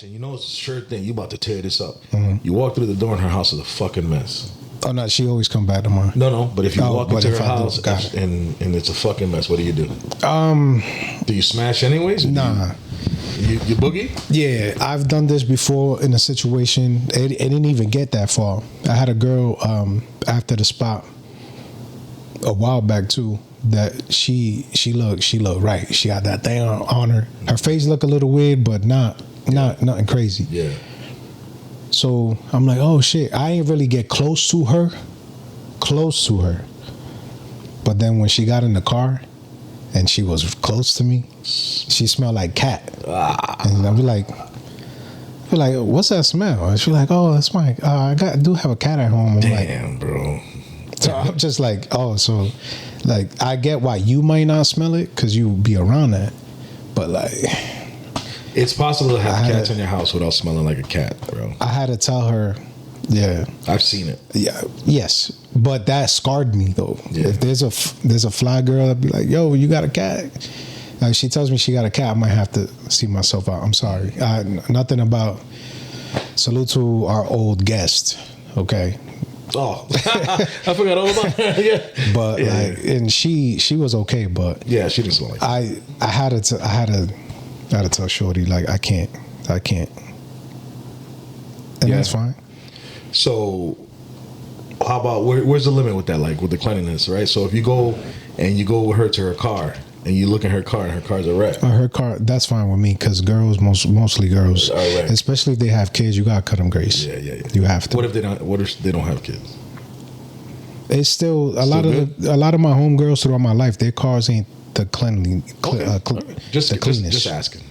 and you know it's a sure thing. You about to tear this up. You walk through the door and her house is a fucking mess. Oh no, she always come back to mine. No, but if you walk into her house do, and it's a fucking mess, what do you do? Do you smash anyways? Nah. You boogie? Yeah, I've done this before in a situation. It didn't even get that far. I had a girl after the spot a while back too. That she looked right. She had that thing on her. Her face looked a little weird, but nothing crazy. Yeah. So I'm like, oh shit, I ain't really get close to her. But then when she got in the car and she was close to me, she smelled like cat. And I be like, what's that smell? And she's like, oh, that's my, I do have a cat at home. I'm Damn, like, bro. So I'm just like, oh, so like, I get why you might not smell it because you be around that. But like, it's possible to have cats in your house without smelling like a cat, bro. I had to tell her, yeah. I've seen it. Yeah, yes. But that scarred me though. Yeah. If there's a fly girl, I'd be like, yo, you got a cat? Like, she tells me she got a cat, I might have to see myself out. I'm sorry. Nothing about, salute to our old guest, okay? Oh, I forgot all about that. Yeah, but yeah. Like, and she was okay, but yeah, she didn't smell like I had to tell Shorty, like, I can't, and that's fine. So, how about where's the limit with that? Like with the cleanliness, right? So if you go with her to her car and you look in her car and her car's a wreck. Her car, that's fine with me because girls, mostly girls, especially if they have kids, you gotta cut them grace. Yeah. You have to. What if they don't have kids? It's still a lot of my homegirls throughout my life. Their cars ain't the cleanest. Just asking.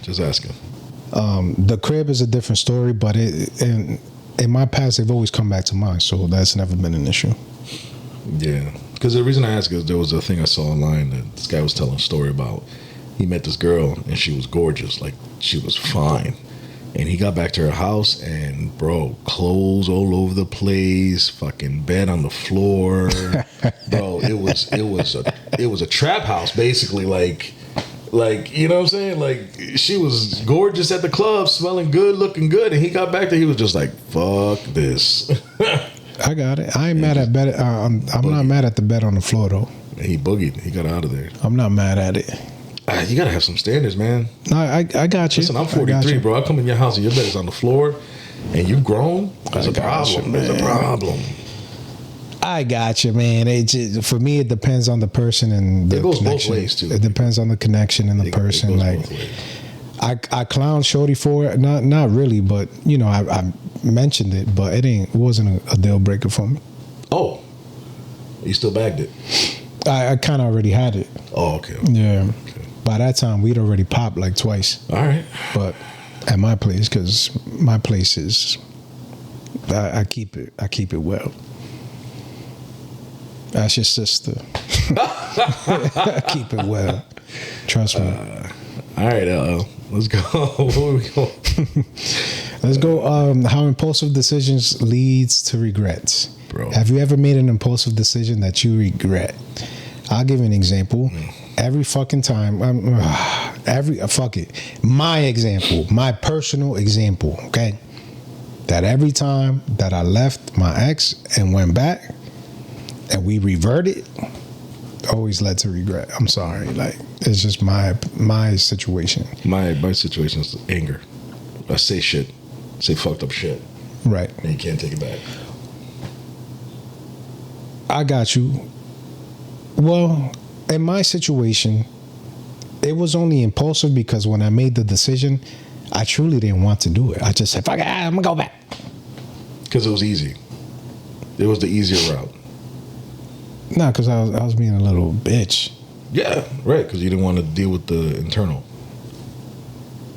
The crib is a different story, but in my past they've always come back to mine, so that's never been an issue. Yeah. Because the reason I ask is there was a thing I saw online that this guy was telling a story about. He met this girl and she was gorgeous, like she was fine. And he got back to her house and bro, clothes all over the place, fucking bed on the floor. Bro, it was a trap house basically, like you know what I'm saying? Like she was gorgeous at the club, smelling good, looking good, and he got back there, he was just like, fuck this. I got it. I ain't mad at bed. I'm not mad at the bed on the floor though. He boogied. He got out of there. I'm not mad at it. You gotta have some standards, man. No, I got you. Listen, I'm 43, bro. I come in your house and your bed is on the floor, and you grown. There's a problem. There's a problem. I got you, man. For me, it depends on the person and the goes connection. both ways too. It depends on the connection and the person. Like, I clown Shorty for it. Not really, but you know, I mentioned it, but it wasn't a deal breaker for me. Oh, you still bagged it? I kind of already had it. Oh, okay. Yeah. Okay. By that time, we'd already popped like twice. All right. But at my place, because my place is, I keep it well. That's your sister. Keep it well. Trust me. All right, let's go. Where we go? Let's go. How impulsive decisions leads to regrets. Bro. Have you ever made an impulsive decision that you regret? I'll give you an example. Every fucking time, fuck it. My example, my personal example, okay? That every time that I left my ex and went back and we reverted, always led to regret. I'm sorry. Like, it's just my situation. My situation is anger. I say shit. Say fucked up shit. Right. And you can't take it back. I got you. Well, in my situation, it was only impulsive because when I made the decision, I truly didn't want to do it. I just said, fuck it, I'm going to go back. Because it was easy. It was the easier route. No, because I was being a little bitch. Yeah, right, because you didn't want to deal with the internal.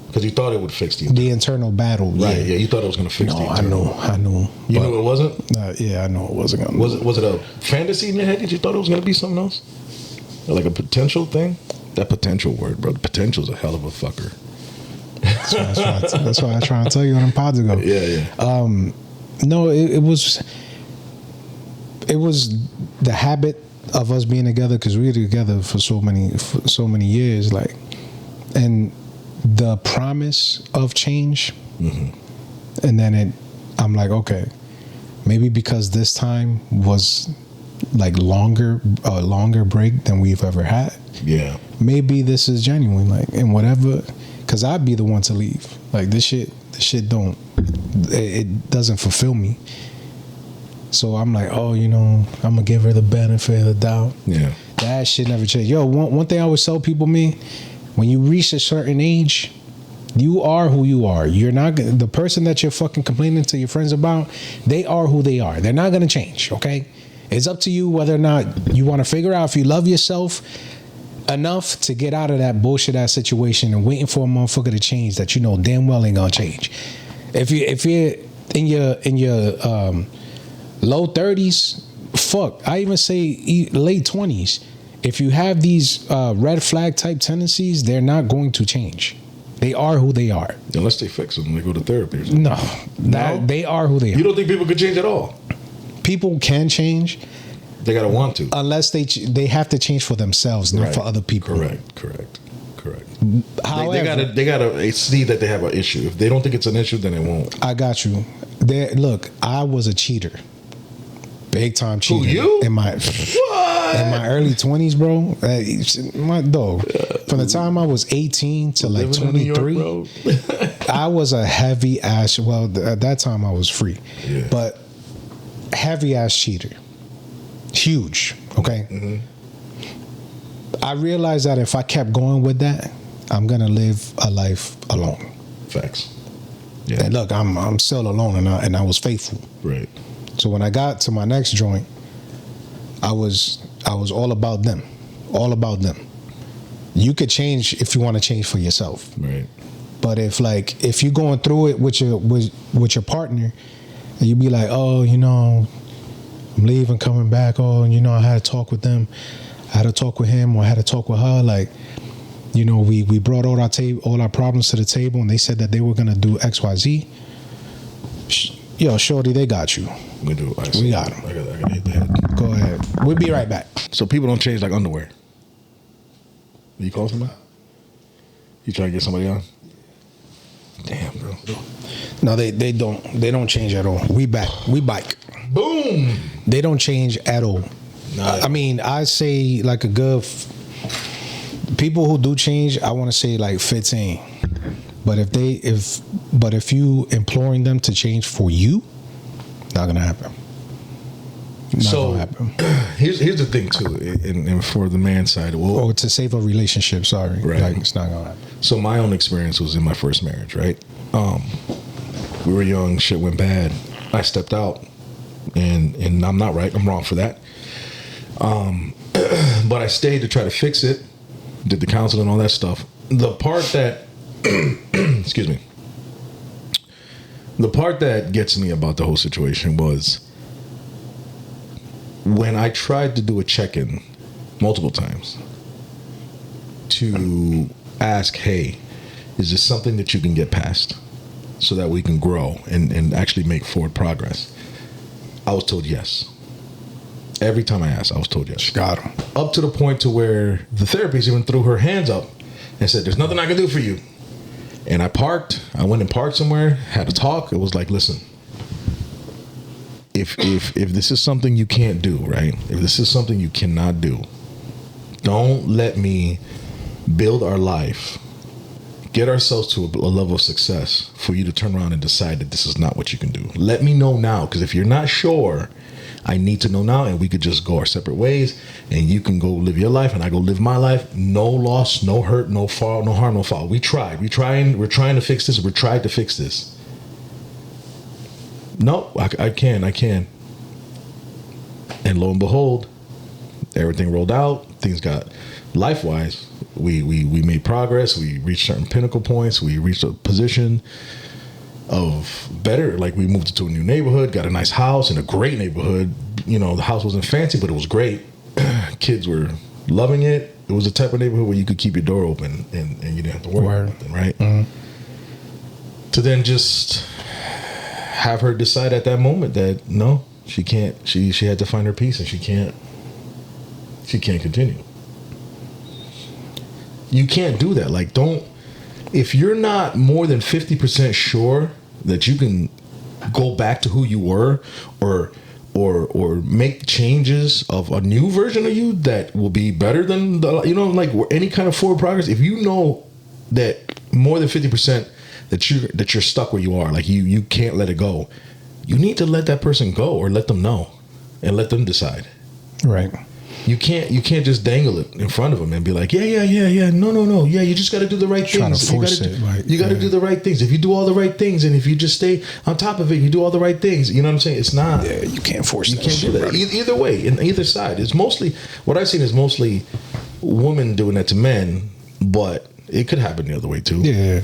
Because you thought it would fix the internal battle. Right, yeah, you thought it was going to fix the internal. I knew. You knew it wasn't? Yeah, I know it wasn't going to. Was it a fantasy in your head that you thought it was going to be something else? Or like a potential thing? That potential word, bro. The potential is a hell of a fucker. That's why I try to tell you on the pods ago. Yeah. No, it was the habit of us being together because we were together for so many years, like, and the promise of change And then I'm like, okay, maybe because this time was like a longer break than we've ever had. Yeah. Maybe this is genuine, like, and whatever, because I'd be the one to leave. Like, this shit it doesn't fulfill me. So I'm like, oh, I'm gonna give her the benefit of the doubt. Yeah. That shit never changed. Yo, one thing I always tell people, man, when you reach a certain age, you are who you are. You're not the person that you're fucking complaining to your friends about. They are who they are. They're not gonna change. Okay, it's up to you whether or not you want to figure out if you love yourself enough to get out of that bullshit ass situation and waiting for a motherfucker to change that you know damn well ain't gonna change. If you're in your low 30s, fuck, I even say late 20s. If you have these red flag type tendencies, they're not going to change. They are who they are. Unless they fix them, they go to therapy or something. No, they are who they are. You don't think people could change at all? People can change. They gotta want to. Unless they have to change for themselves, not for other people. Correct. However, they gotta see that they have an issue. If they don't think it's an issue, then it won't. I got you. Look, I was a cheater. Big time cheater. Who, you? In my early 20s, bro. My dog. From the time I was 18 to like 23, York, I was a heavy ass. Well, at that time I was free, but heavy ass cheater. Huge. Okay. I realized that if I kept going with that, I'm gonna live a life alone. Facts. Yeah. And look, I'm still alone, and I was faithful. Right. So when I got to my next joint, I was all about them. All about them. You could change if you want to change for yourself. Right. But if you're going through it with your partner, and you be like, oh, I'm leaving, coming back, oh, I had to talk with them. I had to talk with him, or I had to talk with her, like, we brought all our problems to the table, and they said that they were gonna do XYZ. Yo, shorty, they got you. We do. We got them. I gotta hit the head. Go ahead. We'll be right back. So people don't change like underwear. You call somebody? You try to get somebody on? Damn, bro. No, they don't. They don't change at all. We back. We bike. Boom. They don't change at all. Nah. I mean, I say like a good. People who do change, I want to say like 15. But if you imploring them to change for you, not gonna happen. Not gonna happen. Here's the thing too, and for the man side, or to save a relationship. Sorry, right? Like, it's not gonna happen. So my own experience was in my first marriage, right? We were young, shit went bad. I stepped out, and I'm not right. I'm wrong for that. But I stayed to try to fix it. Did the counseling and all that stuff. The part that excuse me. The part that gets me about the whole situation was when I tried to do a check-in multiple times to ask, hey, is this something that you can get past so that we can grow and actually make forward progress? I was told yes. Every time I asked, I was told yes. Got him. Up to the point to where the therapist even threw her hands up and said, there's nothing I can do for you. And I went and parked somewhere, had a talk. It was like, listen, if this is something you can't do, right? If this is something you cannot do, don't let me build our life, get ourselves to a level of success for you to turn around and decide that this is not what you can do. Let me know now, because if you're not sure, I need to know now, and we could just go our separate ways, and you can go live your life, and I go live my life. No loss, no hurt, no fall, no harm, no foul. We're trying to fix this. We're trying to fix this. No, I can. And lo and behold, everything rolled out. Things got life-wise. We made progress. We reached certain pinnacle points. We reached a position of better, like we moved into a new neighborhood, got a nice house in a great neighborhood. The house wasn't fancy, but it was great. Kids were loving it. It was the type of neighborhood where you could keep your door open and you didn't have to worry about anything, right? Mm-hmm. To then just have her decide at that moment that no, she can't. She had to find her peace, and she can't continue. You can't do that. Like, don't. if you're not more than 50% sure that you can go back to who you were, or make changes of a new version of you that will be better than the, you know, like any kind of forward progress. If you know that more than 50% that you're stuck where you are, like you can't let it go, you need to let that person go, or let them know and let them decide. Right. You can't just dangle it in front of them and be like, no, yeah, you just got to do the right things. You got to do the right things. If you do all the right things, and if you just stay on top of it, you do all the right things. You know what I'm saying? It's not. Yeah, you can't force. You can't do that. Either way, in either side, it's mostly what I've seen is mostly women doing that to men, but it could happen the other way too. Yeah,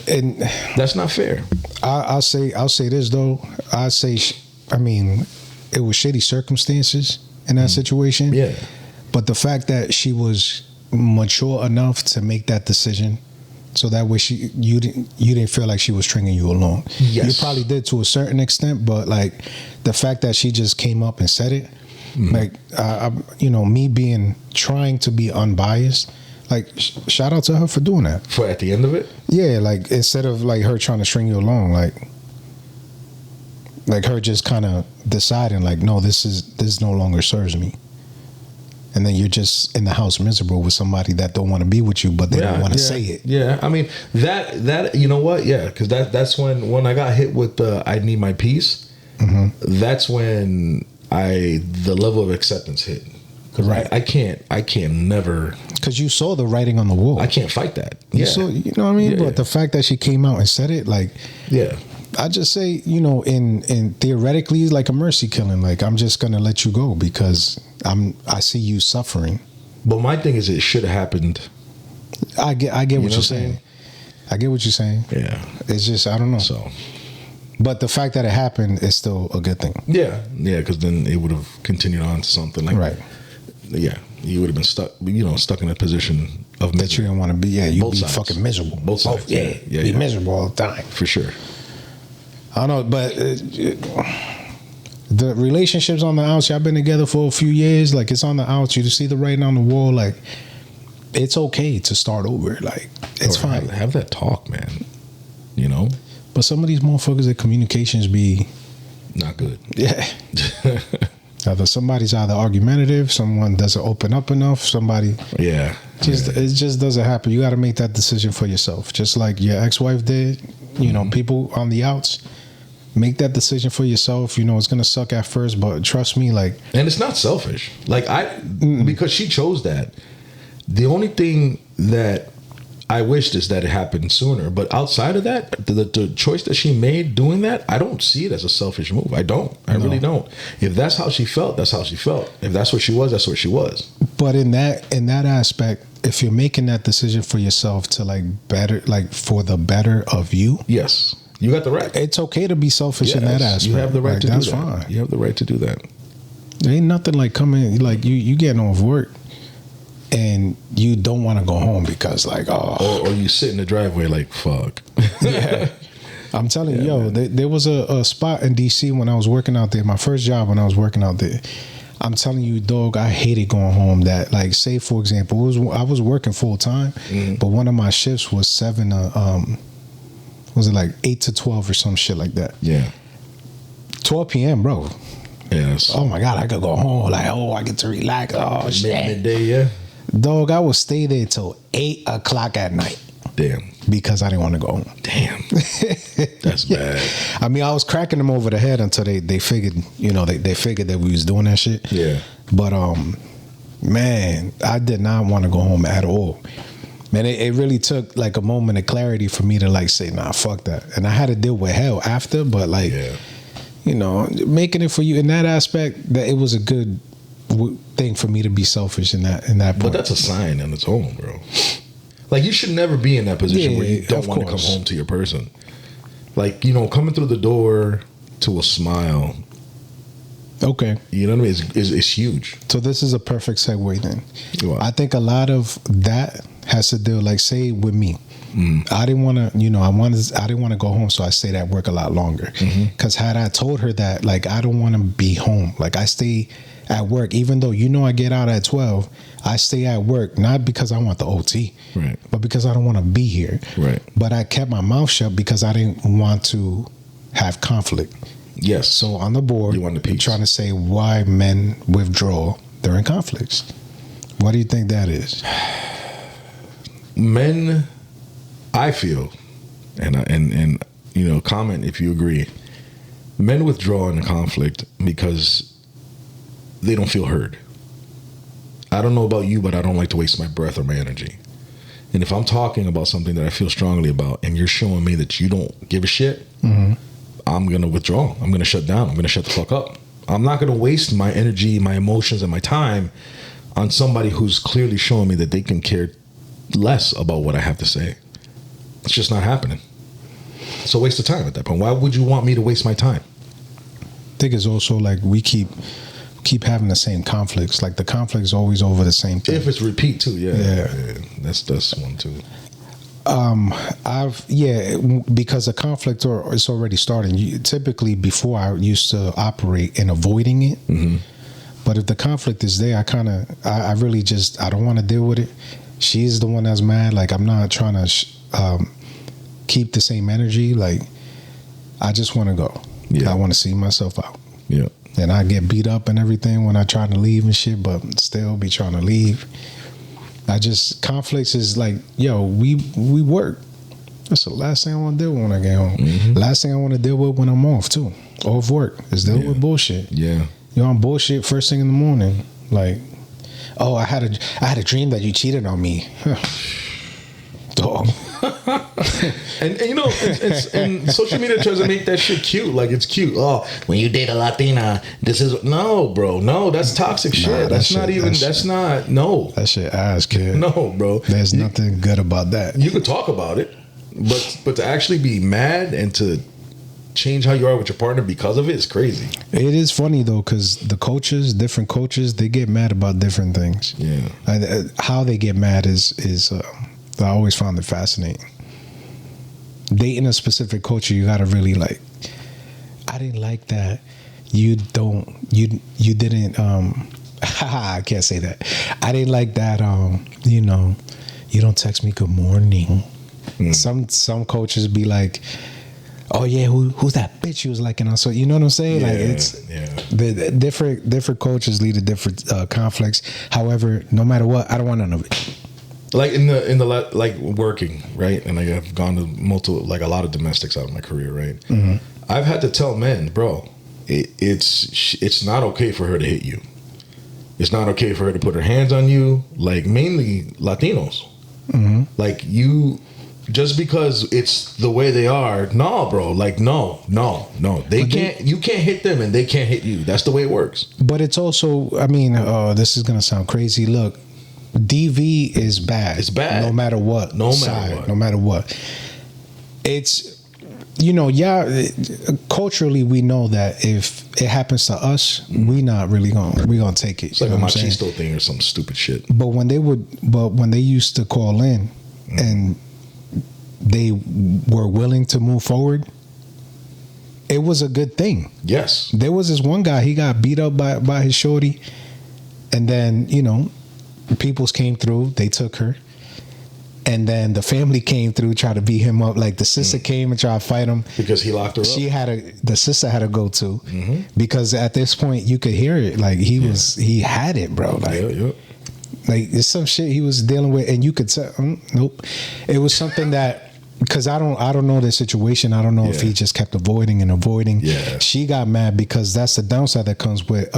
and that's not fair. I'll say this though. I mean, it was shitty circumstances in that situation. Yeah. But the fact that she was mature enough to make that decision, so that way you didn't feel like she was stringing you along. Yes. You probably did to a certain extent, but like the fact that she just came up and said it, like me trying to be unbiased, like shout out to her for doing that. For at the end of it? Yeah, like instead of like her trying to string you along, like her just kind of deciding like, no, this no longer serves me. And then you're just in the house miserable with somebody that don't want to be with you, but they don't want to say it. Yeah, I mean that you know what? Yeah, because that's when I got hit with the I need my peace. Mm-hmm. That's when the level of acceptance hit. Right, I can't never, because you saw the writing on the wall. I can't fight that. You saw, you know what I mean? Yeah, but the fact that she came out and said it, like, yeah. I just say, in theoretically, like a mercy killing, like I'm just gonna let you go because I see you suffering. But my thing is, it should have happened. I get what you're saying. I get what you're saying. Yeah, it's just I don't know. So, but the fact that it happened is still a good thing. Yeah, because then it would have continued on to something like right. Yeah, you would have been stuck in a position of misery. That you don't want to be. Yeah, you'd be fucking miserable. Both sides. Be miserable all the time. For sure. I don't know, but the relationships on the outs, y'all been together for a few years, like it's on the outs, you just see the writing on the wall, like it's okay to start over, like it's fine. Have that talk, man. But some of these motherfuckers, their communications be not good. Yeah. Somebody's either argumentative, someone doesn't open up enough, somebody. Yeah. It just doesn't happen. You got to make that decision for yourself, just like your ex-wife did. People on the outs. Make that decision for yourself. It's gonna suck at first, but trust me, like. And it's not selfish. Like because she chose that. The only thing that I wished is that it happened sooner. But outside of that, the choice that she made doing that, I don't see it as a selfish move. I don't. I really don't. If that's how she felt, that's how she felt. If that's what she was, that's what she was. But in that aspect, if you're making that decision for yourself to for the better of you, yes. You got the right. It's okay to be selfish in that aspect. You have the right to do that. That's fine. You have the right to do that. There ain't nothing like coming, like you getting off work and you don't want to go home because or you sit in the driveway like fuck. Yeah. I'm telling you, there was a spot in DC when I was working out there, my first job when I was working out there. I'm telling you, dog, I hated going home. That, like, say for example, I was working full time, but one of my shifts was 7 was it like 8 to 12 or some shit like that? Yeah. 12 p.m., bro. Yes. Oh my God, I could go home. Like, I get to relax. Oh shit. Midday, yeah. Dog, I would stay there till 8 o'clock at night. Damn. Because I didn't want to go home. Damn. That's bad. I mean, I was cracking them over the head until they figured, they figured that we was doing that shit. Yeah. But man, I did not want to go home at all. Man, it really took like a moment of clarity for me to like say, nah, fuck that. And I had to deal with hell after, but like, making it for you in that aspect, that it was a good thing for me to be selfish in that point. But that's a sign on its own, bro. Like, you should never be in that position where you don't want to come home to your person. Like, coming through the door to a smile. Okay. You know what I mean? It's huge. So this is a perfect segue then. Wow. I think a lot of that has to do, like, say with me. I didn't want to, I didn't want to go home, so I stayed at work a lot longer. Because had I told her that, like, I don't want to be home, like, I stay at work, even though I get out at 12, I stay at work not because I want the OT, right, but because I don't want to be here. Right. But I kept my mouth shut because I didn't want to have conflict. Yes. So on the board, You want the peace. trying to say why men withdraw during conflicts. What do you think that is? Men, I feel, and comment if you agree. Men withdraw in a conflict because they don't feel heard. I don't know about you, but I don't like to waste my breath or my energy. And if I'm talking about something that I feel strongly about, and you're showing me that you don't give a shit, I'm gonna withdraw. I'm gonna shut down. I'm gonna shut the fuck up. I'm not gonna waste my energy, my emotions, and my time on somebody who's clearly showing me that they can care less about what I have to say. It's just not happening. It's a waste of time at that point. Why would you want me to waste my time? I think it's also like we keep having the same conflicts. Like the conflict is always over the same thing. If it's repeat too, yeah. That's one too. Because a conflict it's already starting. Typically, before I used to operate in avoiding it, but if the conflict is there, I really just I don't want to deal with it. She's the one that's mad. Like I'm not trying to keep the same energy. Like I just want to go. Yeah. I want to see myself out. Yeah. And I get beat up and everything when I try to leave and shit, but still be trying to leave. Conflicts is like, yo, we work. That's the last thing I want to deal with when I get home. Last thing I want to deal with when I'm off too. Off work is deal with bullshit. Yeah. You're on bullshit first thing in the morning. Like, oh, I had a dream that you cheated on me. Dog. and and social media tries to make that shit cute. Like it's cute. Oh, when you date a Latina, this is no, bro. No, that's toxic shit. That shit ass, kid. No, bro. There's nothing good about that. You could talk about it, but to actually be mad and to change how you are with your partner because of it is crazy. It is funny though, because different coaches, they get mad about different things. Yeah. How they get mad is I always found it fascinating. Dating a specific culture, you gotta really like. I didn't like that. You didn't. I can't say that. I didn't like that. You don't text me good morning. Some coaches be like, oh yeah, who's that bitch you was liking on? So you know what I'm saying? Yeah, like it's the different coaches lead to different conflicts. However, no matter what, I don't want none of it. Like in the like working, right? And like I've gone to a lot of domestics out of my career, right? I've had to tell men, bro, it's not okay for her to hit you. It's not okay for her to put her hands on you. Like mainly Latinos, like you. Just because it's the way they are, no, bro. Like, no. You can't hit them and they can't hit you. That's the way it works. But it's also, I mean, this is going to sound crazy. Look, DV is bad. It's bad. No matter what. No matter what. It's, culturally we know that if it happens to us, we're going to take it. It's like a machisto thing or some stupid shit. But when they used to call in and they were willing to move forward, it was a good thing. Yes. There was this one guy, he got beat up by his shorty, and then, peoples came through, they took her, and then the family came through, tried to beat him up. Like the sister came and tried to fight him. Because he locked her up. The sister had to go too. Because at this point you could hear it. Like he had it, bro. Like, like it's some shit he was dealing with, and you could tell. Nope, it was something that because I don't know the situation. I don't know if he just kept avoiding. Yeah. She got mad because that's the downside that comes with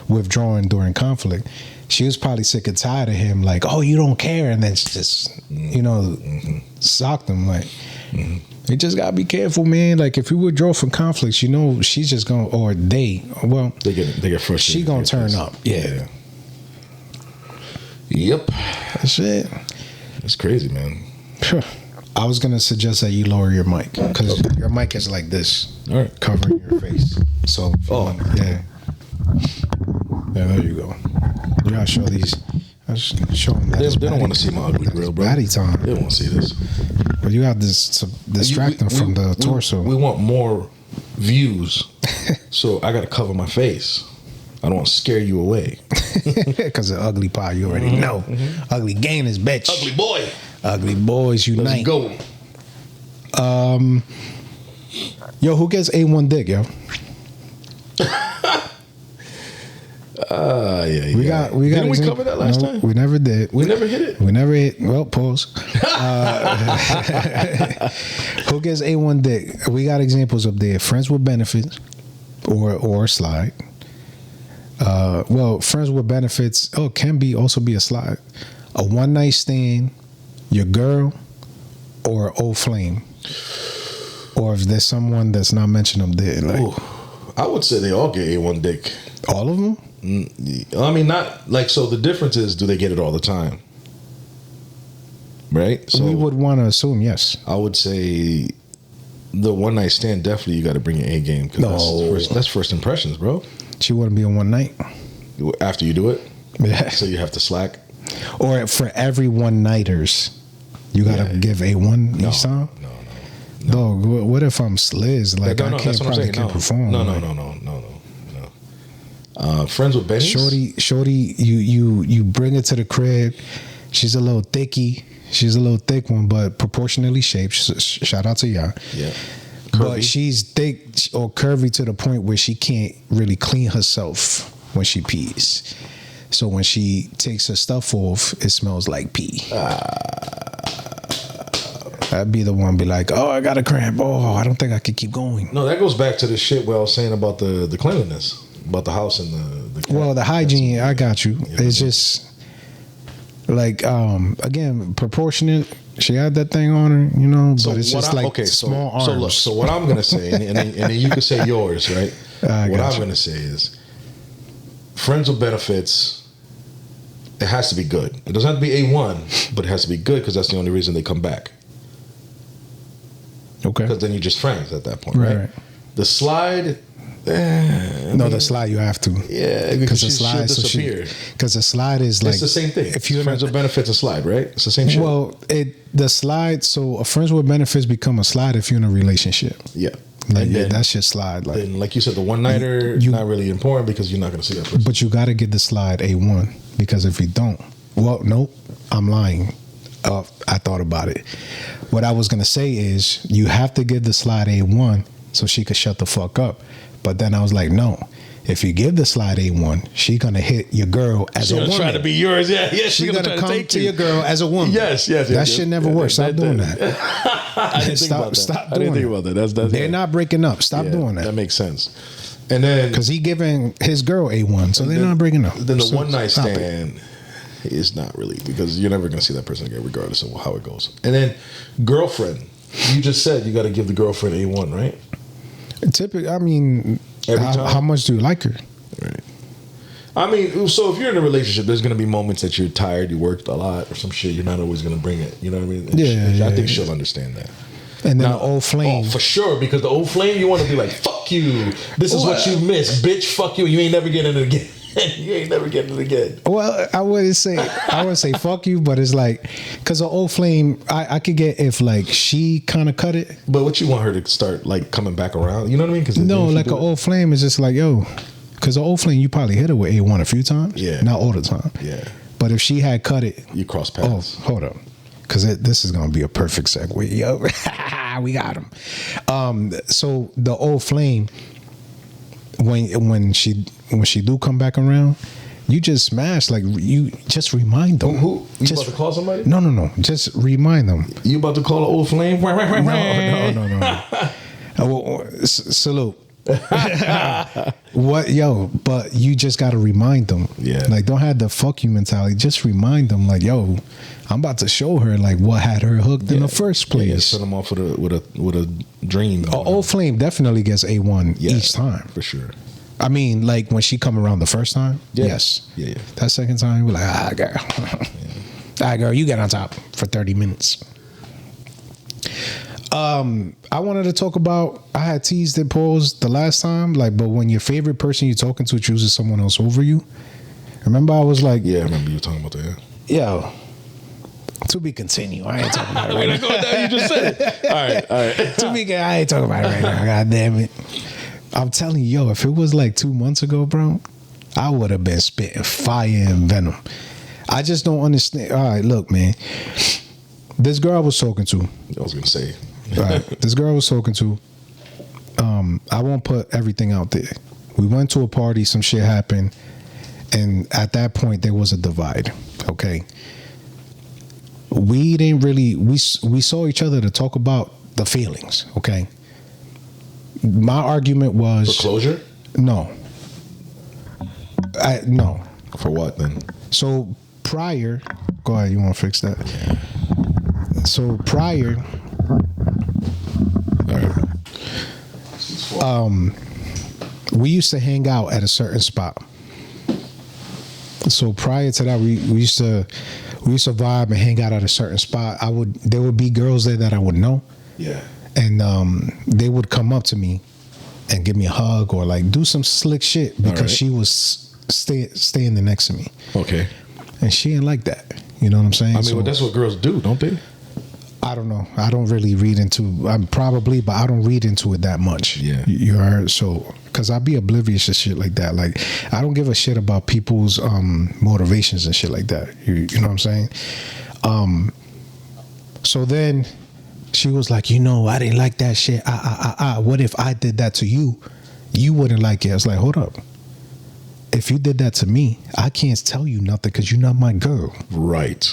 withdrawing during conflict. She was probably sick and tired of him. Like, oh, you don't care, and then she just socked him. Like, you just gotta be careful, man. Like if you withdraw from conflicts, she's just gonna they get frustrated. She gonna turn up. Yeah. Yep. That's it. That's crazy, man. I was gonna suggest that you lower your mic because your mic is like this, covering your face. So, yeah, there you go. You gotta show these. I just show them that they don't want to see my ugly grill, bro. Baddie time. They don't want to see this. But you got this to distract them from the torso. We want more views, so I gotta cover my face. I don't want to scare you away. Because of ugly pie, you already know. Ugly gang is bitch. Ugly boy. Ugly boys unite. Let's go. Yo, who gets A1 dick, yo? Yeah. We got. Didn't we cover that last time? We never did. We never hit it. We never hit. Well, pause. Who gets A1 dick? We got examples up there. Friends with benefits, or slide. Well, friends with benefits. Oh, can be also be a slide. A one night stand, your girl, or old flame. Or if there's someone that's not mentioned up there, like. Ooh, I would say they all get A1 dick. All of them? I mean, not like, so the difference is, do they get it all the time? Right? So We would want to assume yes. I would say the one night stand, definitely you got to bring your A game. No. That's first impressions, bro. She wouldn't be on one night. After you do it, Yeah. so you have to slack. Or for every one nighters, you got to give A1 each time? No. Dog, what if I'm sliz? Like, I that's what I'm saying. can't perform. No. Friends with bennies. Shorty, you bring her to the crib. She's a little thicky. She's a little thick one, but proportionally shaped. Shout out to y'all. Yeah. But she's thick or curvy to the point where she can't really clean herself when she pees. So when she takes her stuff off, it smells like pee. I'd be the one be like, oh, I got a cramp. Oh, I don't think I could keep going. No, that goes back to the shit where I was saying about the cleanliness, about the house and the well, the hygiene, I got you. It's just like, again, proportionate. She had that thing on her, you know, but it's just like small arms. So look, so what I'm gonna say, and then you can say yours, right? What I'm gonna say is, friends with benefits. It has to be good. It doesn't have to be A1, but it has to be good because that's the only reason they come back. Okay. Because then you're just friends at that point, right? The slide. The slide you have to. Yeah, because the slide disappear. Because the slide is like, it's the same thing. If you're friends with benefits, a slide, right? It's the same shit. Well, the slide. So a friends with benefits become a slide if you're in a relationship. Yeah. Like that's your slide. Like you said, the one nighter not really important because you're not going to see that person. But you got to get the slide A1 because if you don't, well, nope, I'm lying. I thought about it. What I was going to say is you have to give the slide A1 so she could shut the fuck up. But then I was like, no. If you give the slide A1, she's going to hit your girl as a woman. She's trying to be yours. Yeah. She's going to come to your girl as a woman. Yes. That shit never works. Stop doing that. I didn't think about that. Stop I didn't think about that. That's They're not breaking up. Stop doing that. That makes sense. And then because he giving his girl A1, so they're not breaking up. Then the one night stand is not really, because you're never going to see that person again, regardless of how it goes. And then girlfriend, you just said you got to give the girlfriend A1, right? Typically, I mean, how much do you like her? Right. I mean, so if you're in a relationship, there's going to be moments that you're tired, you worked a lot or some shit. You're not always going to bring it. You know what I mean? I think she'll understand that. And then the old flame. Oh, for sure, because the old flame, you want to be like, fuck you. This is what you missed, bitch. Fuck you. You ain't never getting it again. You ain't never getting it again. Well, I wouldn't say fuck you, but it's like, because the old flame, I could get if like she kind of cut it. But what you want her to start like coming back around? You know what I mean? Cause no, like an old flame is just like, yo, because the old flame, you probably hit her with A1 a few times. Yeah. Not all the time. Yeah. But if she had cut it. You cross paths. Oh, hold up. Because this is going to be a perfect segue. Yo, we got him. So the old flame, when she do come back around, you just smash, like you just remind them. Who? You about to call somebody? No. Just remind them. You about to call an old flame? No. Salute. What, yo? But you just got to remind them. Yeah. Like, don't have the fuck you mentality. Just remind them, like, yo, I'm about to show her like what had her hooked in the first place. Yeah, set them off with a dream. Old flame definitely gets A1 each time for sure. I mean, like when she come around the first time, yes. Yeah. That second time, we're like, girl. Girl, you get on top for 30 minutes. I wanted to talk about, I had teased it, paused the last time, like, but when your favorite person you're talking to chooses someone else over you, remember I was like, yeah, I remember you talking about that. Yo, to be continued. I ain't talking about it right now. You just said it. All right. I ain't talking about it right now. God damn it. I'm telling you, yo, if it was like 2 months ago, bro, I would have been spitting fire and venom. I just don't understand. All right, look, man. This girl I was talking to. I was gonna say. All right, this girl I was talking to. I won't put everything out there. We went to a party. Some shit happened, and at that point there was a divide. Okay. We didn't really. We saw each other to talk about the feelings. Okay. My argument was For closure? no. No. For what then? So prior, go ahead. You want to fix that? So prior, All right. we used to hang out at a certain spot. So prior to that, we used to vibe and hang out at a certain spot. There would be girls there that I would know. Yeah. And they would come up to me and give me a hug or like do some slick shit because she was staying there next to me. Okay. And she didn't like that. You know what I'm saying? I mean, well, that's what girls do, don't they? I don't know. I don't really read into. Probably, but I don't read into it that much. Yeah. You heard? So, because I be oblivious to shit like that. Like, I don't give a shit about people's motivations and shit like that. You know what I'm saying? So then she was like, I didn't like that shit. What if I did that to you? You wouldn't like it. I was like, hold up. If you did that to me, I can't tell you nothing because you're not my girl. Right.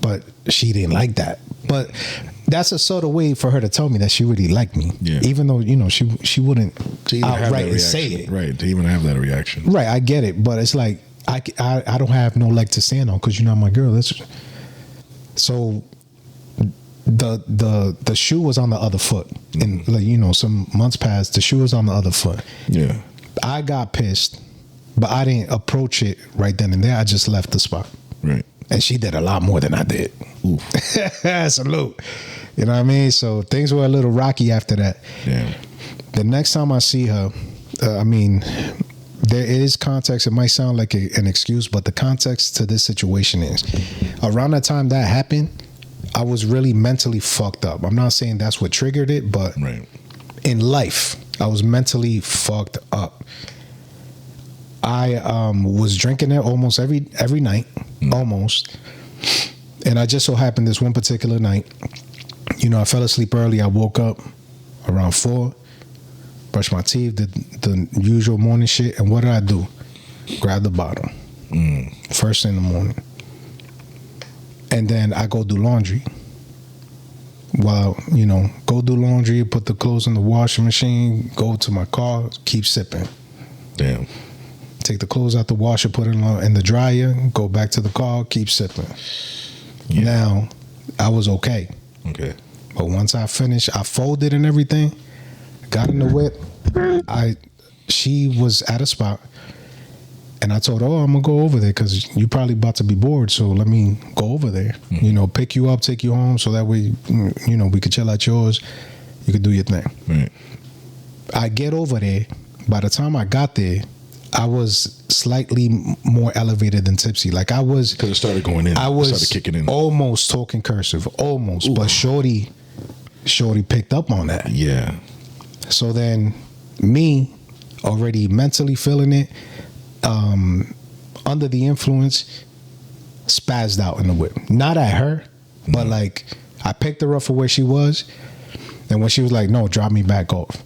But she didn't like that. But that's a sort of way for her to tell me that she really liked me. Yeah. Even though, she wouldn't outright say it. Right. To even have that reaction. Right. I get it. But it's like, I don't have no leg to stand on because you're not my girl. So the shoe was on the other foot. And some months passed, the shoe was on the other foot. Yeah. I got pissed, but I didn't approach it right then and there. I just left the spot. Right. And she did a lot more than I did. Salute. You know what I mean? So things were a little rocky after that. Yeah. The next time I see her, there is context. It might sound like an excuse, but the context to this situation is around the time that happened, I was really mentally fucked up. I'm not saying that's what triggered it, but in life, I was mentally fucked up. I was drinking it almost every night, almost. And I just so happened this one particular night, I fell asleep early. I woke up around 4, brushed my teeth, did the usual morning shit. And what did I do? Grab the bottle. First thing in the morning. And then I go do laundry. Go do laundry, put the clothes in the washing machine, go to my car, keep sipping. Damn. Take the clothes out the washer, put it in the dryer, go back to the car, keep sipping. Yeah. Now, I was okay. Okay. But once I finished, I folded and everything, got in the whip. She was at a spot, and I told her, I'm going to go over there because you're probably about to be bored, so let me go over there. Pick you up, take you home, so that way, we could chill at yours. You could do your thing. Right. I get over there. By the time I got there, I was slightly more elevated than tipsy. Like I was, because it started going in. I was started kicking in. Almost talking cursive, almost. Ooh. But Shorty picked up on that. Yeah. So then, me already mentally feeling it, under the influence, spazzed out in the whip. Not at her, but like I picked her up for where she was, and when she was like, "No, drop me back off,"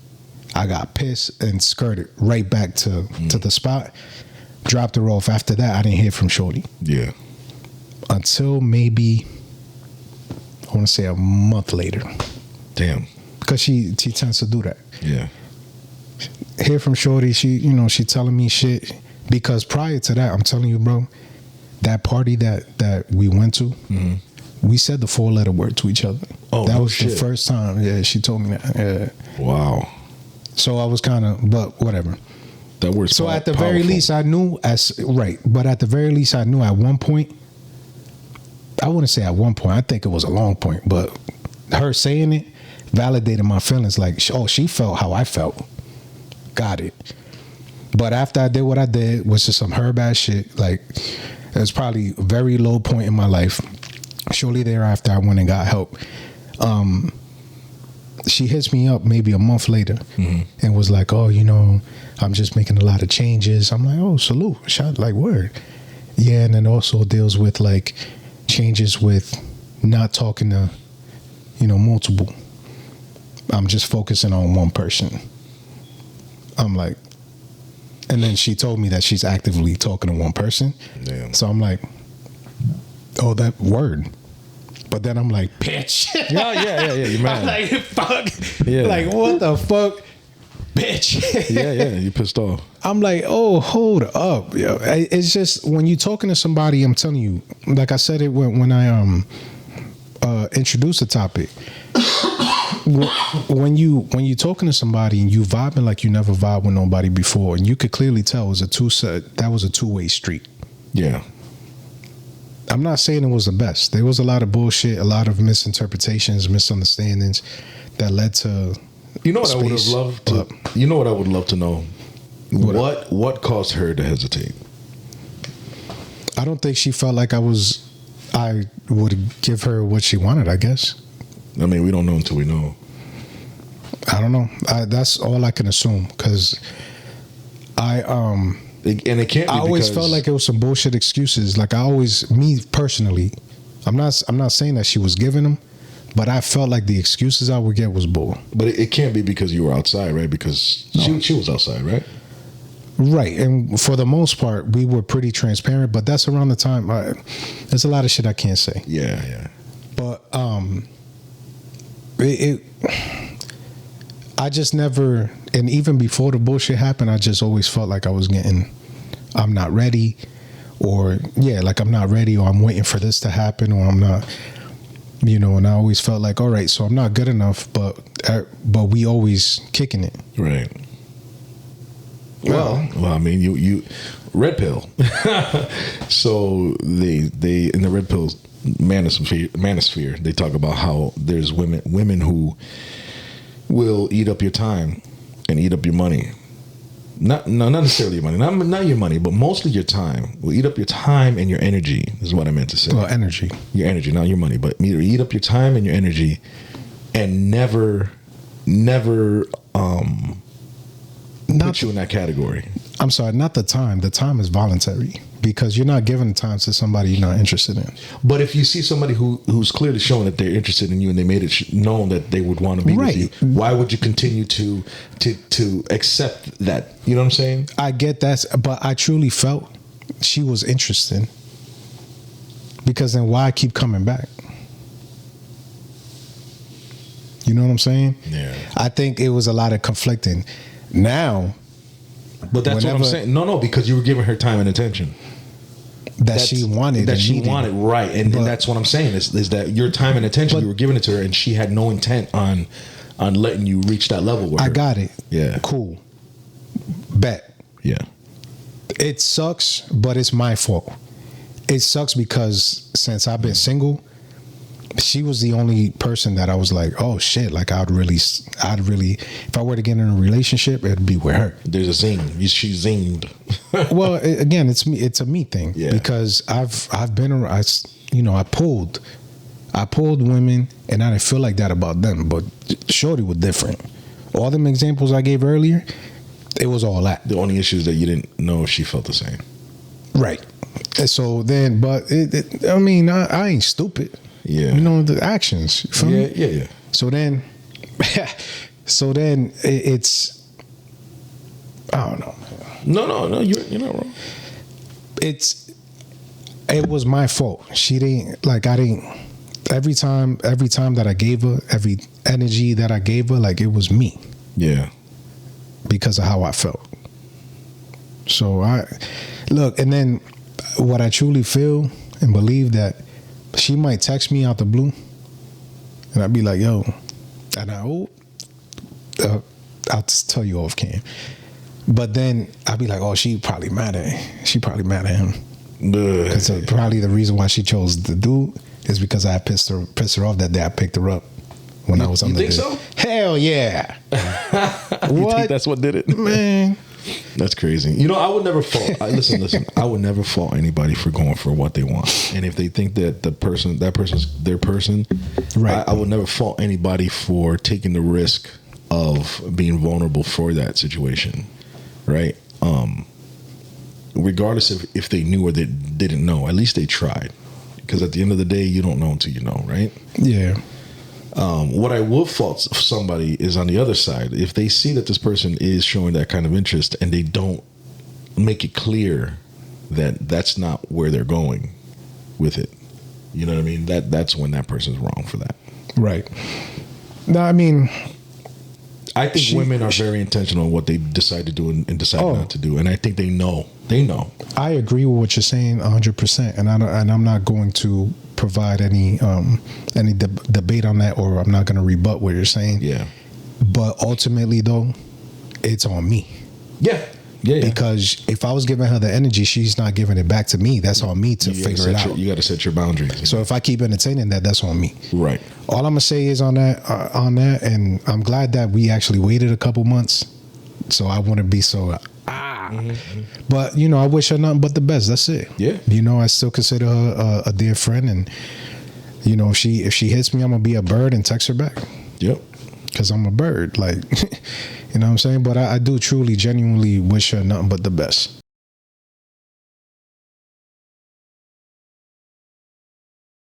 I got pissed and skirted right back to the spot. Dropped her off. After that, I didn't hear from Shorty. Yeah. Until maybe, I want to say a month later. Damn. Because she tends to do that. Yeah. Hear from Shorty. She telling me shit. Because prior to that, I'm telling you, bro, that party that we went to, we said the 4-letter word to each other. Oh, that was shit. the first time. Yeah, she told me that. Yeah. Wow. So I was kind of, but whatever. That word's so at the powerful. very least, I knew but at the very least, I knew at one point. I wouldn't say at one point. I think it was a long point, but her saying it validated my feelings. Like, she felt how I felt. Got it. But after I did what I did, was just some herb ass shit. Like, it was probably a very low point in my life. Shortly thereafter, I went and got help. she hits me up maybe a month later and was like, oh, you know, I'm just making a lot of changes. I'm like, oh, salute, shot, like, word. Yeah, and then also deals with like changes with not talking to, you know, multiple. I'm just focusing on one person. I'm like, and then she told me that she's actively talking to one person. Damn. So I'm like, oh, that word. But then I'm like, bitch. Yeah. You're mad. I'm like, fuck. Yeah. Like, what the fuck? Bitch. Yeah. You pissed off. I'm like, oh, hold up. Yo. It's just when you're talking to somebody, I'm telling you, like I said it when I introduced the topic. When you talking to somebody and you vibing like you never vibed with nobody before, and you could clearly tell that was a two-way street. Yeah. I'm not saying it was the best. There was a lot of bullshit, a lot of misinterpretations, misunderstandings that led to. You know what I would have loved to. You know what I would love to know. What caused her to hesitate? I don't think she felt like I would give her what she wanted, I guess. I mean, we don't know until we know. I don't know. That's all I can assume, because it can't be. I always felt like it was some bullshit excuses. Like me personally, I'm not saying that she was giving them, but I felt like the excuses I would get was bull. But it can't be because you were outside, right? Because she was outside, right? Right, and for the most part, we were pretty transparent. But that's around the time. There's a lot of shit I can't say. Yeah. But I just never, and even before the bullshit happened, I just always felt like I'm not ready, or like I'm not ready, or I'm waiting for this to happen, or I'm not, you know. And I always felt like, all right, so I'm not good enough, but we always kicking it, right? Well, I mean, you red pill. So they in the red pill manosphere, they talk about how there's women who will eat up your time and eat up your money. Not necessarily your money, not your money, but mostly your time. Will eat up your time and your energy, is what I meant to say. Well, energy. Your energy, not your money, but eat up your time and your energy, and never put you in that category. I'm sorry, not the time. The time is voluntary, because you're not giving the time to somebody you're not interested in. But if you see somebody who's clearly showing that they're interested in you, and they made it known that they would want to be with you, why would you continue to accept that? You know what I'm saying? I get that, but I truly felt she was interested, because then why keep coming back? You know what I'm saying? Yeah. I think it was a lot of conflicting. Now, but that's what I'm saying. No, because you were giving her time and attention she wanted. Right? And that's what I'm saying is that your time and attention, you were giving it to her, and she had no intent on letting you reach that level with her. I got it. Yeah. Cool. Bet. Yeah. It sucks, but it's my fault. It sucks because since I've been single, she was the only person that I was like, oh shit, like I'd really, if I were to get in a relationship, it'd be with her. There's a zing. She zinged. Well, again, it's a me thing. Yeah. Because I've been around, I pulled women, and I didn't feel like that about them, but shorty was different. All them examples I gave earlier, it was all that. The only issue is that you didn't know if she felt the same. Right. And so then, but I mean, I ain't stupid. Yeah. You know, the actions. You feel me? Yeah. So then it's, I don't know. No, you're not wrong. It was my fault. She didn't, like, I didn't, every time that I gave her, every energy that I gave her, like, it was me. Yeah. Because of how I felt. So look, and then what I truly feel and believe, that she might text me out the blue, and I'd be like, yo, and I'll just tell you off cam. But then I'd be like, oh, she probably mad at him. Because probably the reason why she chose the dude is because I pissed her off that day I picked her up. when I was on you the think so? Hell yeah. You What? think that's what did it? Man. That's crazy. You know, I would never fault. Listen. I would never fault anybody for going for what they want. And if they think that that person's their person, right? I would never fault anybody for taking the risk of being vulnerable for that situation, right? Regardless of if they knew or they didn't know, at least they tried. Because at the end of the day, you don't know until you know, right? Yeah. What I will fault somebody is on the other side. If they see that this person is showing that kind of interest and they don't make it clear that that's not where they're going with it, you know what I mean? That's when that person's wrong for that. Right. No, I mean, I think women are very intentional in what they decide to do and decide not to do, and I think they know. They know. I agree with what you're saying 100%, and I'm not going to provide any debate on that, or I'm not going to rebut what you're saying. Yeah. But ultimately, though, it's on me. Yeah. Because if I was giving her the energy, she's not giving it back to me. That's on me to figure it out. You got to set your boundaries. So if I keep entertaining that, that's on me. Right. All I'm gonna say is on that, and I'm glad that we actually waited a couple months, so I wouldn't be so. But you know, I wish her nothing but the best. That's it. Yeah. You know, I still consider her a dear friend, and you know, if she hits me, I'm gonna be a bird and text her back. Yep. Because I'm a bird, like, you know what I'm saying? But I do truly, genuinely wish her nothing but the best.